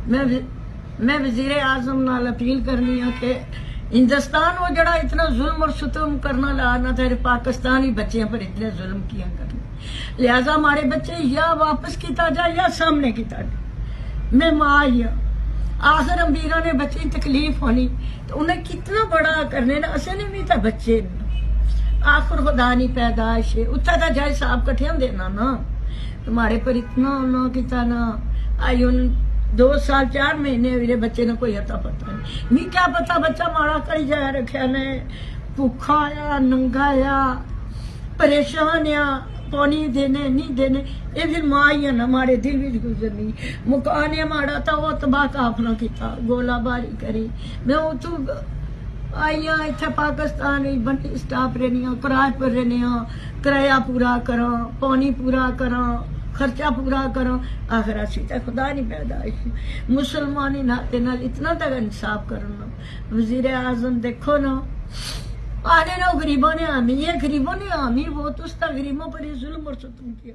मैं वजीर आजम नाल अपील करनी है कि हिंदुस्तान वो जड़ा इतना जुल्म और सितम करना लाना तेरे पाकिस्तानी बच्चे पर इतने जुल्म किया करने, लिहाजा हमारे बच्चे या वापस किया जाए या सामने किया जाए। मैं माँ ही हाँ, आखिर अमीरा ने बच्चे की तकलीफ होनी तो उन्हें कितना बड़ा करने ना, असे नहीं था बच्चे आखिर खुदा नहीं पैदाइश है उत्था था जाए साहब कट्ठे होंदे ना तुम्हारे पर इतना उन्होंने किया ना। आई उन 2 साल 4 महीने मेरे बच्चे ने कोई अता पता नहीं, मी क्या पता बच्चा माड़ा करी जाया रखा ने, भूखा आया नंगा आया परेशान आ, पानी देने नहीं देने, ये फिर माँ ही है ना हमारे दिल भी गुजरनी। मुकाने माड़ा था वो तबाह काफला किया, गोलाबारी करी। मैं वो तू आई हाँ इतने पाकिस्तान बनी स्टाफ रहनी, किराए पर रहने, किराया पूरा करा, पानी पूरा करा, खर्चा पूरा करो। आखिर असी तो खुदा नहीं पैदाइश मुसलमानी नाते नाल इतना तक इंसाफ करना। वजीर आजम देखो ना आने ना गरीबों ने हामी, ये गरीबों ने हामी, वो तो गरीबों पर ही जुल्म और सितम किया।